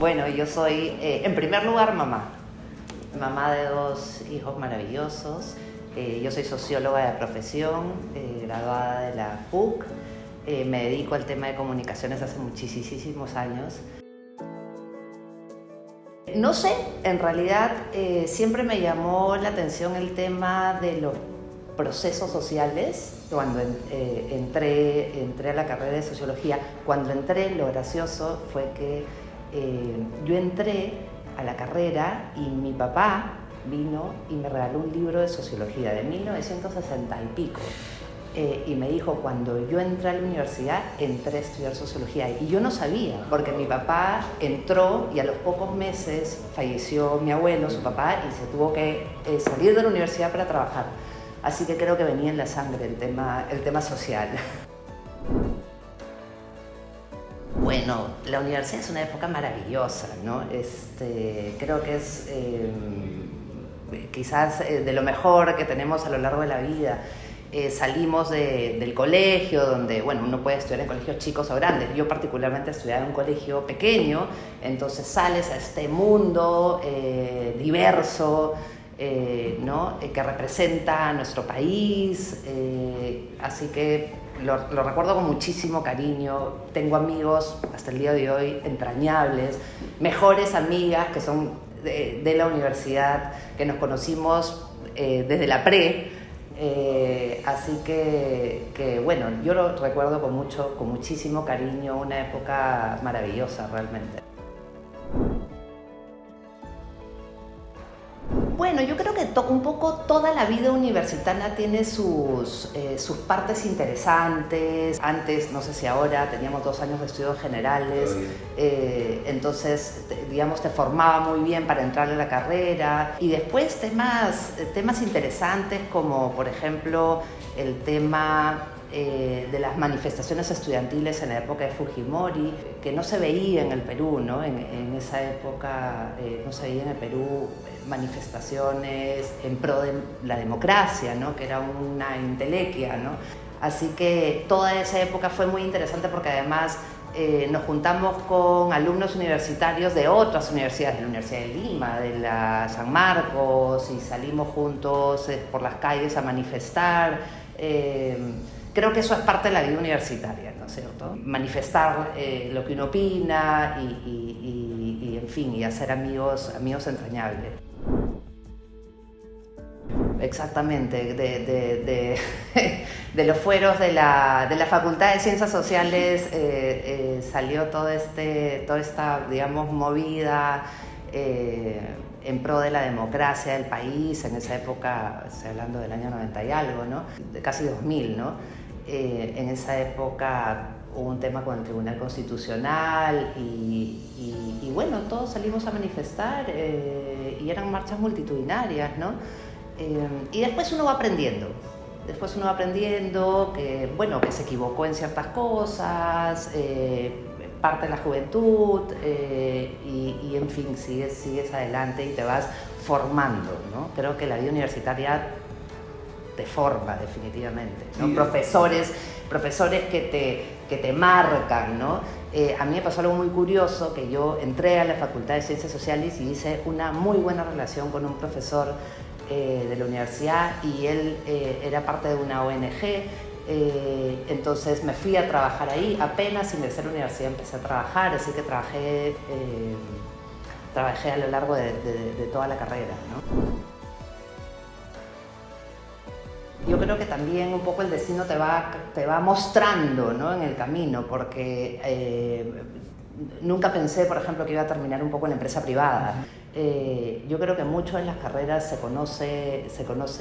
Bueno, yo soy, en primer lugar, mamá de dos hijos maravillosos. Yo soy socióloga de profesión, graduada de la PUC. Me dedico al tema de comunicaciones hace muchísimos años. No sé, en realidad siempre me llamó la atención el tema de los procesos sociales. Cuando entré a la carrera de sociología, cuando entré, lo gracioso fue que yo entré a la carrera y mi papá vino y me regaló un libro de sociología de 1960 y pico. Y me dijo, cuando yo entré a la universidad, entré a estudiar sociología. Y yo no sabía, porque mi papá entró y a los pocos meses falleció mi abuelo, su papá, y se tuvo que salir de la universidad para trabajar. Así que creo que venía en la sangre el tema social. Bueno, la universidad es una época maravillosa, ¿no? Creo que es quizás de lo mejor que tenemos a lo largo de la vida. Salimos del colegio, donde, bueno, uno puede estudiar en colegios chicos o grandes. Yo particularmente estudiaba en un colegio pequeño, entonces sales a este mundo diverso, ¿no? Que representa a nuestro país, así que lo recuerdo con muchísimo cariño. Tengo amigos hasta el día de hoy entrañables, mejores amigas que son de la universidad, que nos conocimos desde la pre. Así que bueno, yo lo recuerdo con muchísimo cariño, una época maravillosa realmente. Bueno, yo creo que un poco toda la vida universitaria tiene sus partes interesantes. Antes, no sé si ahora, teníamos 2 años de estudios generales, entonces, digamos, te formaba muy bien para entrar a la carrera. Y después temas interesantes como, por ejemplo, el tema de las manifestaciones estudiantiles en la época de Fujimori, que no se veía en el Perú, ¿no? En esa época no se veía en el Perú manifestaciones en pro de la democracia, ¿no? Que era una entelequia, ¿no? Así que toda esa época fue muy interesante porque además nos juntamos con alumnos universitarios de otras universidades, de la Universidad de Lima, de la San Marcos, y salimos juntos por las calles a manifestar. Creo que eso es parte de la vida universitaria, ¿no es cierto? Manifestar lo que uno opina y en fin, y hacer amigos entrañables. Exactamente, de los fueros de la Facultad de Ciencias Sociales salió toda esta, digamos, movida en pro de la democracia del país. En esa época, estoy hablando del año 90 y algo, ¿no? De casi 2000, ¿no? En esa época hubo un tema con el Tribunal Constitucional y bueno, todos salimos a manifestar y eran marchas multitudinarias, ¿no? Y después uno va aprendiendo. Que, bueno, que se equivocó en ciertas cosas, parte de la juventud y en fin, sigues adelante y te vas formando, ¿no? Creo que la vida universitaria te forma definitivamente, ¿no? Sí. Profesores que te marcan, ¿no? A mí me pasó algo muy curioso, que yo entré a la Facultad de Ciencias Sociales y hice una muy buena relación con un profesor de la universidad, y él era parte de una ONG. Entonces me fui a trabajar ahí, apenas ingresé a la universidad empecé a trabajar, así que trabajé a lo largo de toda la carrera, ¿no? Yo creo que también un poco el destino te va mostrando, ¿no? En el camino, porque nunca pensé, por ejemplo, que iba a terminar un poco en la empresa privada. Yo creo que mucho en las carreras se conoce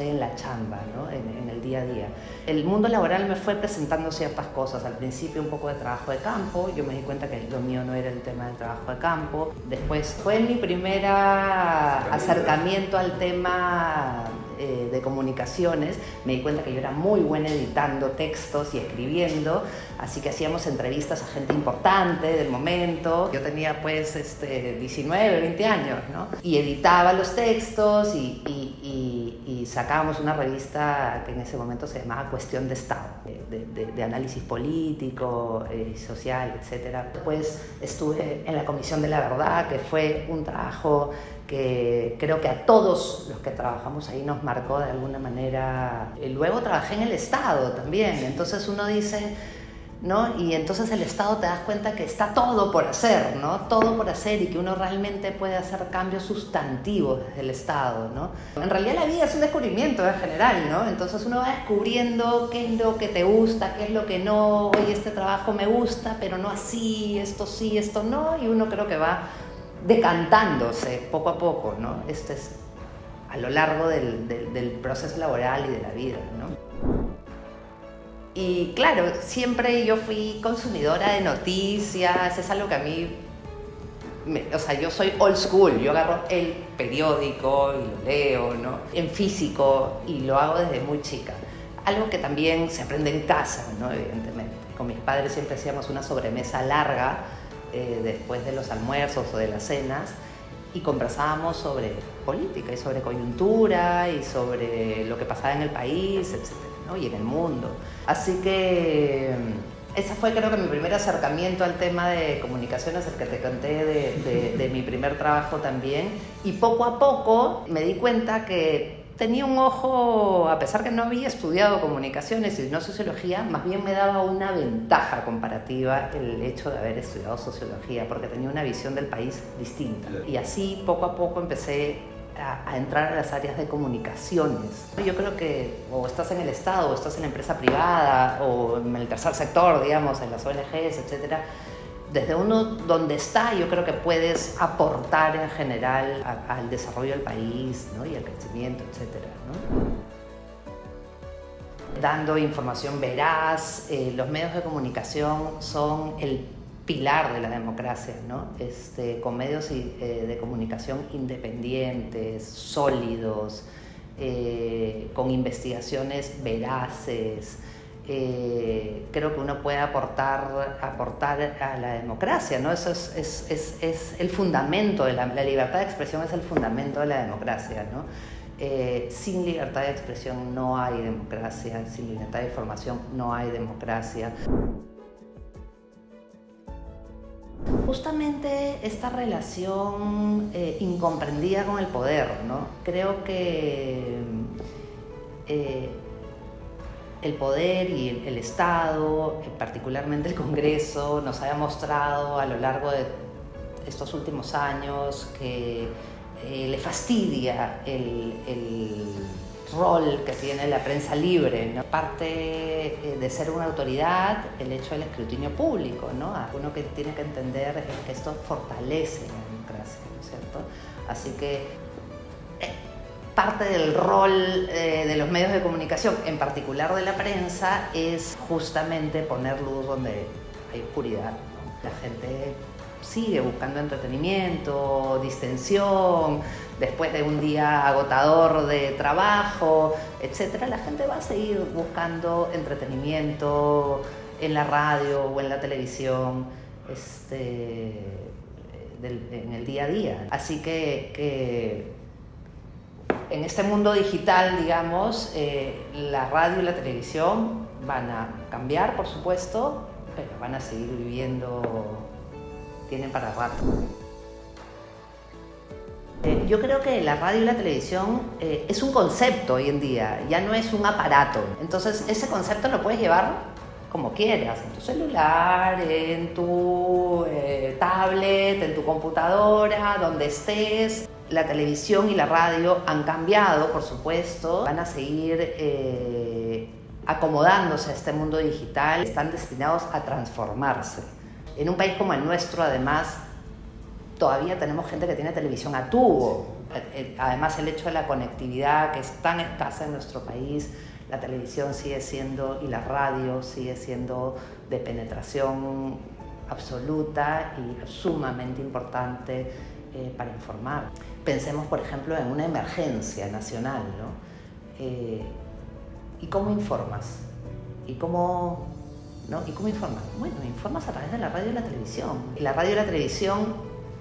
en la chamba, ¿no? En el día a día. El mundo laboral me fue presentando ciertas cosas. Al principio un poco de trabajo de campo, yo me di cuenta que lo mío no era el tema del trabajo de campo. Después fue mi primer acercamiento al tema de comunicaciones. Me di cuenta que yo era muy buena editando textos y escribiendo, así que hacíamos entrevistas a gente importante del momento. Yo tenía pues 19, 20 años, ¿no? Y editaba los textos y y sacábamos una revista que en ese momento se llamaba Cuestión de Estado, de análisis político, social, etc. Después estuve en la Comisión de la Verdad, que fue un trabajo que creo que a todos los que trabajamos ahí nos marcó de alguna manera. Luego trabajé en el Estado también, entonces uno dice, ¿no? Y entonces el Estado te das cuenta que está todo por hacer, ¿no? Todo por hacer, y que uno realmente puede hacer cambios sustantivos desde el Estado, ¿no? En realidad la vida es un descubrimiento en general, ¿no? Entonces uno va descubriendo qué es lo que te gusta, qué es lo que no. Oye, este trabajo me gusta, pero no así, esto sí, esto no, y uno creo que va decantándose poco a poco, ¿no? Este es a lo largo del proceso laboral y de la vida, ¿no? Y claro, siempre yo fui consumidora de noticias, es algo que a mí, o sea, yo soy old school, yo agarro el periódico y lo leo, ¿no? En físico, y lo hago desde muy chica. Algo que también se aprende en casa, ¿no? Evidentemente. Con mis padres siempre hacíamos una sobremesa larga después de los almuerzos o de las cenas, y conversábamos sobre política y sobre coyuntura y sobre lo que pasaba en el país, etc., ¿no? Y en el mundo. Así que ese fue, creo que, mi primer acercamiento al tema de comunicaciones, el que te conté de mi primer trabajo también. Y poco a poco me di cuenta que tenía un ojo, a pesar que no había estudiado comunicaciones y no sociología, más bien me daba una ventaja comparativa el hecho de haber estudiado sociología, porque tenía una visión del país distinta. Y así poco a poco empecé a entrar a las áreas de comunicaciones. Yo creo que o estás en el Estado, o estás en la empresa privada, o en el tercer sector, digamos, en las ONGs, etcétera. Desde uno donde está, yo creo que puedes aportar en general al desarrollo del país, ¿no? Y al crecimiento, etcétera, ¿no? Dando información veraz, los medios de comunicación son el pilar de la democracia, ¿no? Con medios de comunicación independientes, sólidos, con investigaciones veraces. Creo que uno puede aportar a la democracia, ¿no? Eso es el fundamento de la libertad de expresión, es el fundamento de la democracia, ¿no? Sin libertad de expresión no hay democracia, sin libertad de información no hay democracia. Justamente esta relación incomprendida con el poder, ¿no? Creo que el poder y el Estado, particularmente el Congreso, nos ha demostrado a lo largo de estos últimos años que le fastidia el rol que tiene la prensa libre, ¿no? Parte de ser una autoridad, el hecho del escrutinio público, ¿no? Uno que tiene que entender es que esto fortalece la democracia, ¿no es cierto? Así que parte del rol de los medios de comunicación, en particular de la prensa, es justamente poner luz donde hay oscuridad, ¿no? La gente sigue buscando entretenimiento, distensión, después de un día agotador de trabajo, etc. La gente va a seguir buscando entretenimiento en la radio o en la televisión, en el día a día. Así que en este mundo digital, digamos, la radio y la televisión van a cambiar, por supuesto, pero van a seguir viviendo, tienen para rato. Yo creo que la radio y la televisión es un concepto hoy en día, ya no es un aparato. Entonces ese concepto lo puedes llevar como quieras, en tu celular, en tu tablet, en tu computadora, donde estés. La televisión y la radio han cambiado, por supuesto, van a seguir acomodándose a este mundo digital, están destinados a transformarse. En un país como el nuestro, además, todavía tenemos gente que tiene televisión a tubo. Además, el hecho de la conectividad, que es tan escasa en nuestro país, la televisión sigue siendo, y la radio sigue siendo de penetración absoluta y sumamente importante para informar. Pensemos, por ejemplo, en una emergencia nacional, ¿no? ¿Y cómo informas? ¿Y cómo informas? Bueno, informas a través de la radio y la televisión. Y la radio y la televisión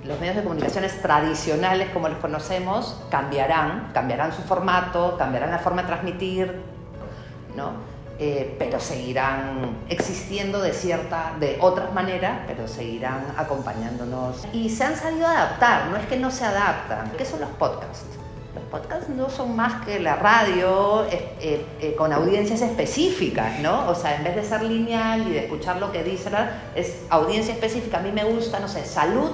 los medios de comunicaciones tradicionales como los conocemos cambiarán su formato, cambiarán la forma de transmitir, ¿no? Pero seguirán existiendo de otras maneras, pero seguirán acompañándonos. Y se han sabido adaptar, no es que no se adaptan. ¿Qué son los podcasts? Los podcasts no son más que la radio con audiencias específicas, ¿no? O sea, en vez de ser lineal y de escuchar lo que dice, es audiencia específica. A mí me gusta, no sé, salud.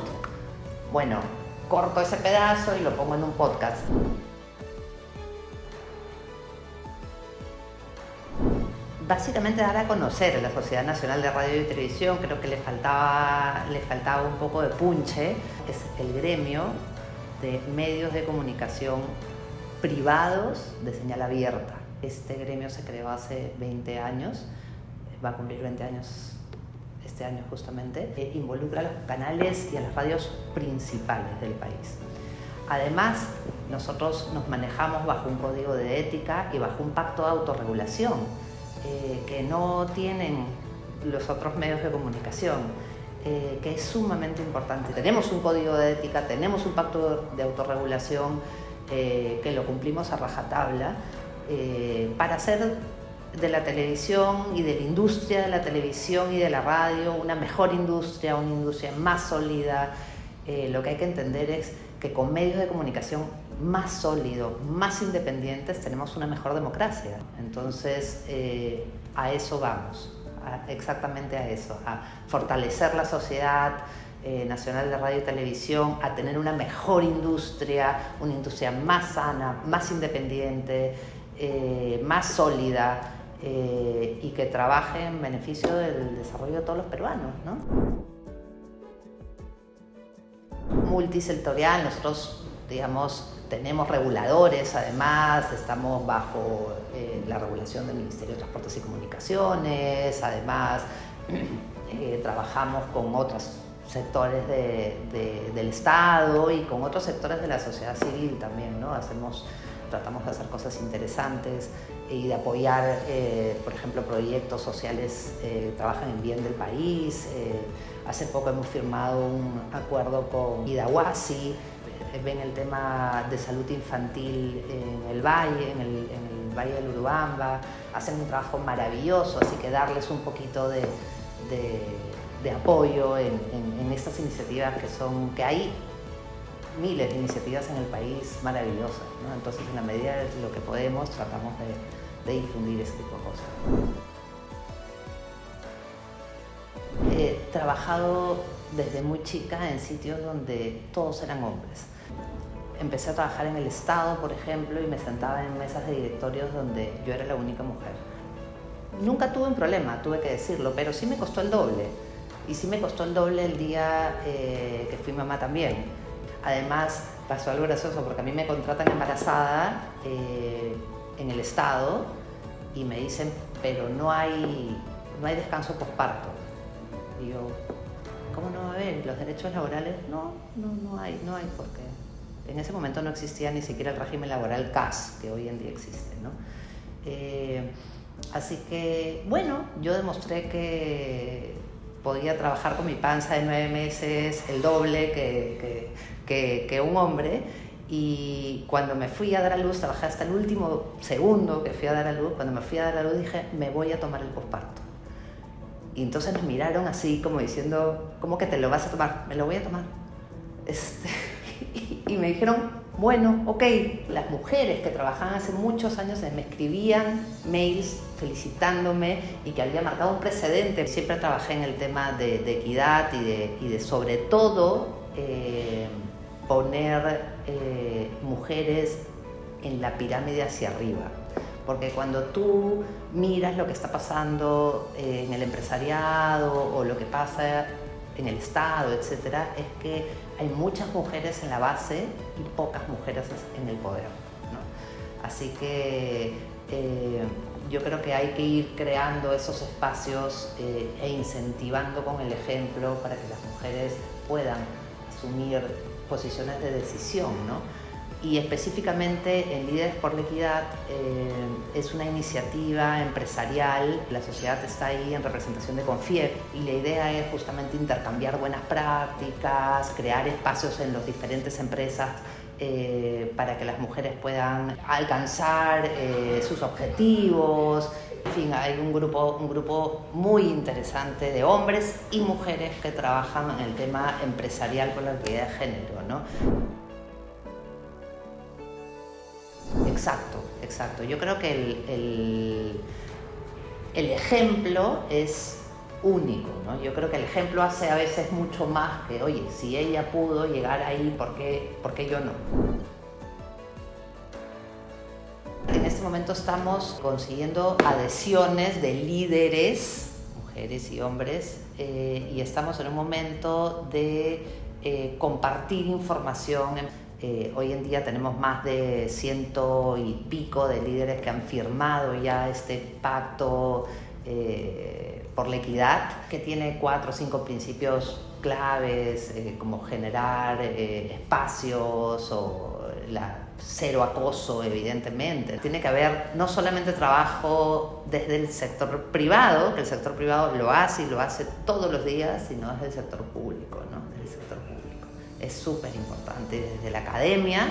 Bueno, corto ese pedazo y lo pongo en un podcast. Básicamente dar a conocer a la Sociedad Nacional de Radio y Televisión, creo que le faltaba un poco de punche. Es el gremio de medios de comunicación privados de señal abierta. Este gremio se creó hace 20 años, va a cumplir 20 años este año justamente. Involucra a los canales y a las radios principales del país. Además, nosotros nos manejamos bajo un código de ética y bajo un pacto de autorregulación que no tienen los otros medios de comunicación, que es sumamente importante. Tenemos un código de ética, tenemos un pacto de autorregulación que lo cumplimos a rajatabla para hacer de la televisión y de la industria de la televisión y de la radio una mejor industria, una industria más sólida. Lo que hay que entender es que con medios de comunicación más sólidos, más independientes, tenemos una mejor democracia. Entonces, a eso vamos, exactamente a eso, a fortalecer la Sociedad Nacional de Radio y Televisión, a tener una mejor industria, una industria más sana, más independiente, más sólida y que trabaje en beneficio del desarrollo de todos los peruanos, ¿no? Multisectorial, nosotros, digamos, tenemos reguladores, además estamos bajo la regulación del Ministerio de Transportes y Comunicaciones, además trabajamos con otros sectores del Estado y con otros sectores de la sociedad civil también, ¿no? Tratamos de hacer cosas interesantes y de apoyar, por ejemplo, proyectos sociales que trabajan en bien del país. Hace poco hemos firmado un acuerdo con Idahuasi, ven el tema de salud infantil en el Valle, en el Valle del Urubamba. Hacen un trabajo maravilloso, así que darles un poquito de apoyo en estas iniciativas que hay miles de iniciativas en el país maravillosas, ¿no? Entonces, en la medida de lo que podemos, tratamos de difundir ese tipo de cosas. He trabajado desde muy chica en sitios donde todos eran hombres. Empecé a trabajar en el Estado, por ejemplo, y me sentaba en mesas de directorios donde yo era la única mujer. Nunca tuve un problema, tuve que decirlo, pero sí me costó el doble. Y sí me costó el doble el día que fui mamá también. Además, pasó algo gracioso porque a mí me contratan embarazada en el Estado y me dicen, pero no hay descanso posparto. Y yo, ¿cómo no va a haber? ¿Los derechos laborales? No hay, porque en ese momento no existía ni siquiera el régimen laboral CAS, que hoy en día existe, ¿no? Así que, bueno, yo demostré que podía trabajar con mi panza de 9 meses, el doble que un hombre, y cuando me fui a dar a luz, trabajé hasta el último segundo que fui a dar a luz. Cuando me fui a dar a luz dije, me voy a tomar el posparto. Y entonces nos miraron así como diciendo, ¿cómo que te lo vas a tomar? Me lo voy a tomar. Y me dijeron, bueno, ok. Las mujeres que trabajaban hace muchos años me escribían mails felicitándome y que había marcado un precedente. Siempre trabajé en el tema de equidad y de sobre todo poner mujeres en la pirámide hacia arriba. Porque cuando tú miras lo que está pasando en el empresariado o lo que pasa en el Estado, etcétera, es que hay muchas mujeres en la base y pocas mujeres en el poder, ¿no? Así que yo creo que hay que ir creando esos espacios e incentivando con el ejemplo para que las mujeres puedan asumir posiciones de decisión, ¿no? Y específicamente en Líderes por la Equidad es una iniciativa empresarial. La sociedad está ahí en representación de Confiep y la idea es justamente intercambiar buenas prácticas, crear espacios en las diferentes empresas para que las mujeres puedan alcanzar sus objetivos. En fin, hay un grupo muy interesante de hombres y mujeres que trabajan en el tema empresarial con la equidad de género, ¿no? Exacto. Yo creo que el ejemplo es único, ¿no? Yo creo que el ejemplo hace a veces mucho más que, oye, si ella pudo llegar ahí, ¿por qué yo no? En este momento estamos consiguiendo adhesiones de líderes, mujeres y hombres, y estamos en un momento de compartir información. Hoy en día tenemos más de 100 y pico de líderes que han firmado ya este pacto por la equidad, que tiene 4 o 5 principios claves, como generar espacios o cero acoso, evidentemente. Tiene que haber no solamente trabajo desde el sector privado, que el sector privado lo hace y lo hace todos los días, sino desde el sector público, ¿no? Desde el sector público. Es súper importante, desde la academia,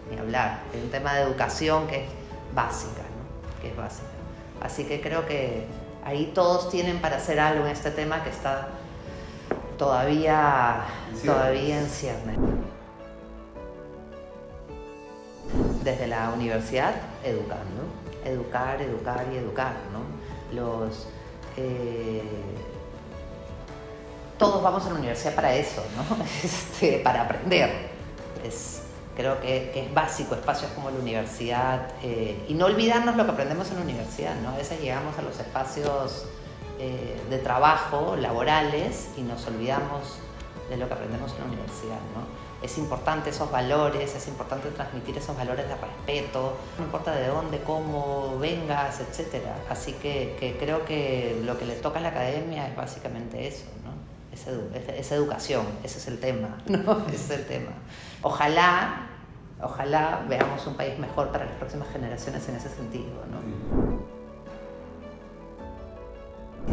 ni hablar. Es un tema de educación que es básica, ¿no? Que es básica. Así que creo que ahí todos tienen para hacer algo en este tema que está todavía en ciernes. Desde la universidad, educando. Educar y educar, ¿no? Todos vamos a la universidad para eso, ¿no? Para aprender. Creo que es básico, espacios como la universidad, y no olvidarnos lo que aprendemos en la universidad, ¿no? A veces llegamos a los espacios de trabajo, laborales, y nos olvidamos de lo que aprendemos en la universidad, ¿no? Es importante esos valores, es importante transmitir esos valores de respeto, no importa de dónde, cómo vengas, etc. Así que creo que lo que le toca a la academia es básicamente eso, ¿no? Es educación, ese es el tema, ¿no? Ese es el tema. Ojalá veamos un país mejor para las próximas generaciones en ese sentido, ¿no?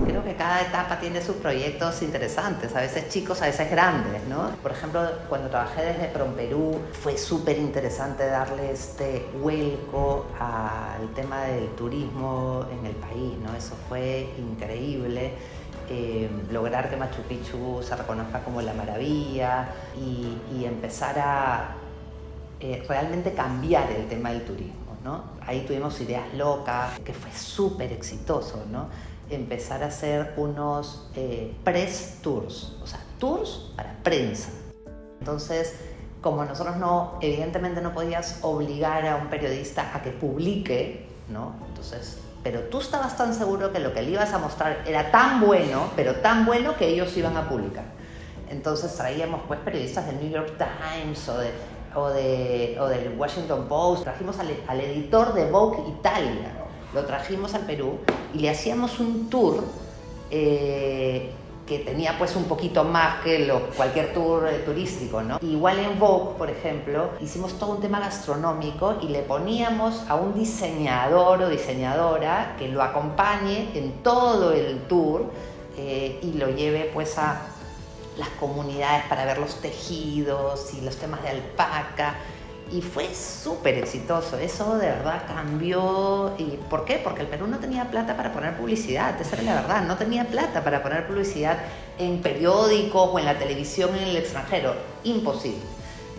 Creo que cada etapa tiene sus proyectos interesantes, a veces chicos, a veces grandes, ¿no? Por ejemplo, cuando trabajé desde PROMPERÚ fue súper interesante darle este vuelco al tema del turismo en el país, ¿no? Eso fue increíble. Lograr que Machu Picchu se reconozca como la maravilla y empezar a realmente cambiar el tema del turismo, ¿no? Ahí tuvimos ideas locas, que fue súper exitoso, ¿no? Empezar a hacer unos press tours, o sea, tours para prensa. Entonces, como nosotros evidentemente no podías obligar a un periodista a que publique, ¿no? Entonces, pero tú estabas tan seguro que lo que le ibas a mostrar era tan bueno, pero tan bueno que ellos iban a publicar. Entonces traíamos pues periodistas del New York Times o del Washington Post, trajimos al editor de Vogue Italia, lo trajimos al Perú y le hacíamos un tour que tenía pues un poquito más que cualquier tour turístico, ¿no? Igual en Vogue, por ejemplo, hicimos todo un tema gastronómico y le poníamos a un diseñador o diseñadora que lo acompañe en todo el tour y lo lleve pues a las comunidades para ver los tejidos y los temas de alpaca. Y fue súper exitoso, eso de verdad cambió. ¿Y por qué? Porque el Perú no tenía plata para poner publicidad, esa era la verdad, no tenía plata para poner publicidad en periódicos o en la televisión en el extranjero, imposible.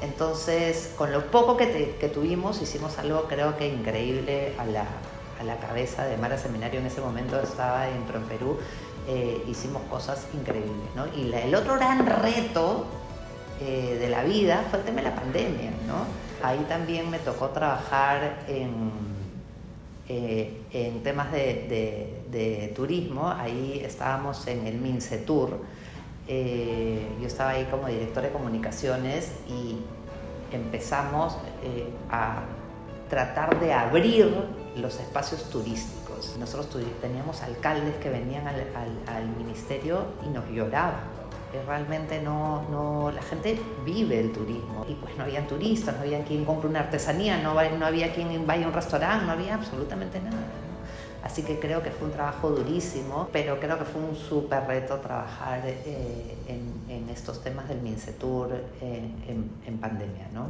Entonces, con lo poco que tuvimos, hicimos algo creo que increíble a la cabeza de Mara Seminario, en ese momento estaba en PROMPERÚ, hicimos cosas increíbles, ¿no? Y el otro gran reto de la vida fue el tema de la pandemia, ¿no? Ahí también me tocó trabajar en temas de turismo. Ahí estábamos en el MINCETUR. Yo estaba ahí como director de comunicaciones y empezamos a tratar de abrir los espacios turísticos. Nosotros teníamos alcaldes que venían al ministerio y nos lloraban. Realmente la gente vive el turismo. Y pues no había turistas, no había quien compre una artesanía, no había quien vaya a un restaurante, no había absolutamente nada, ¿no? Así que creo que fue un trabajo durísimo, pero creo que fue un súper reto trabajar en estos temas del Mincetur en pandemia, ¿no?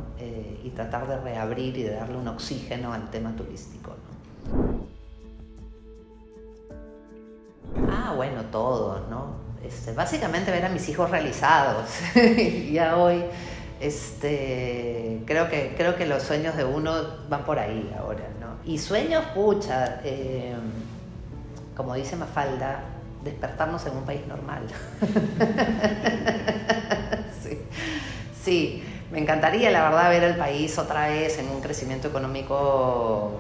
Y tratar de reabrir y de darle un oxígeno al tema turístico, ¿no? Bueno, todo, ¿no? Básicamente ver a mis hijos realizados. Ya hoy creo que los sueños de uno van por ahí ahora, ¿no? Y sueños, pucha, como dice Mafalda, despertarnos en un país normal. Sí, me encantaría, la verdad, ver el país otra vez en un crecimiento económico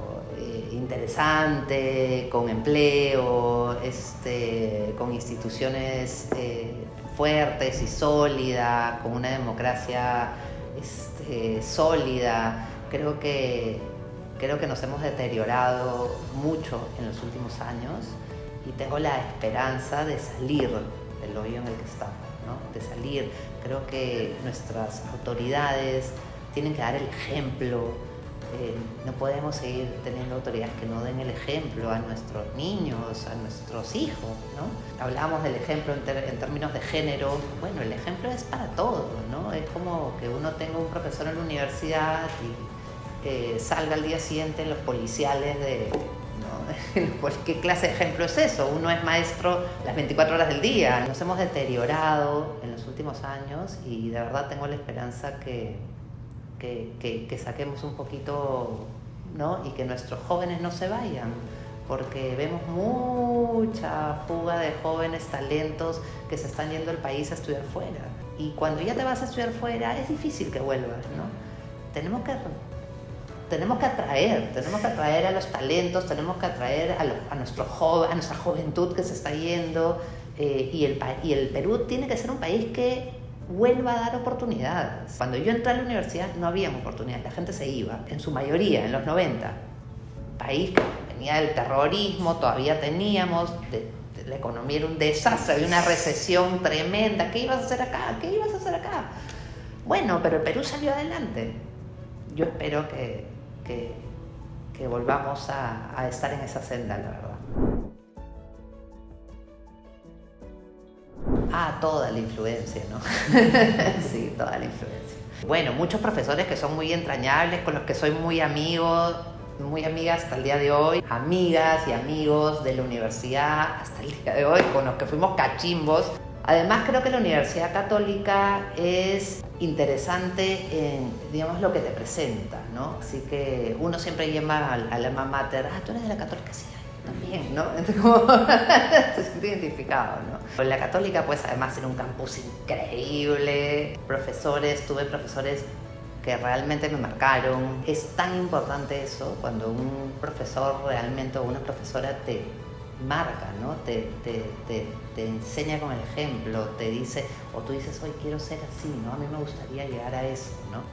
interesante, con empleo, con instituciones fuertes y sólidas, con una democracia sólida. Creo que nos hemos deteriorado mucho en los últimos años y tengo la esperanza de salir del hoyo en el que estamos, ¿no? De salir. Creo que nuestras autoridades tienen que dar el ejemplo. No podemos seguir teniendo autoridades que no den el ejemplo a nuestros niños, a nuestros hijos, ¿no? Hablábamos del ejemplo en términos de género. Bueno, el ejemplo es para todos, ¿no? Es como que uno tenga un profesor en la universidad y salga al día siguiente en los policiales ¿no? Pues, ¿qué clase de ejemplo es eso? Uno es maestro las 24 horas del día. Nos hemos deteriorado en los últimos años y de verdad tengo la esperanza que saquemos un poquito, ¿no? Y que nuestros jóvenes no se vayan, porque vemos mucha fuga de jóvenes talentos que se están yendo del país a estudiar fuera. Y cuando ya te vas a estudiar fuera es difícil que vuelvas, ¿no? Tenemos que atraer a los talentos, tenemos que atraer a nuestra juventud que se está yendo, y el Perú tiene que ser un país que vuelva a dar oportunidades. Cuando yo entré a la universidad no había oportunidades, la gente se iba, en su mayoría, en los 90. País que venía del terrorismo, todavía teníamos, la economía era un desastre, había una recesión tremenda. ¿Qué ibas a hacer acá? ¿Qué ibas a hacer acá? Bueno, pero el Perú salió adelante. Yo espero que volvamos a estar en esa senda, la verdad. Toda la influencia, ¿no? Sí, toda la influencia. Bueno, muchos profesores que son muy entrañables, con los que soy muy amiga hasta el día de hoy. Amigas y amigos de la universidad hasta el día de hoy, con los que fuimos cachimbos. Además, creo que la Universidad Católica es interesante en, digamos, lo que te presenta, ¿no? Así que uno siempre llama al alma mater, tú eres de la Católica, sí, también, ¿no? Entonces, como se siente identificado, ¿no? La Católica, pues, además era un campus increíble, tuve profesores que realmente me marcaron. Es tan importante eso cuando un profesor realmente o una profesora te marca, ¿no? Te enseña con el ejemplo, te dice, o tú dices, hoy quiero ser así, ¿no? A mí me gustaría llegar a eso, ¿no?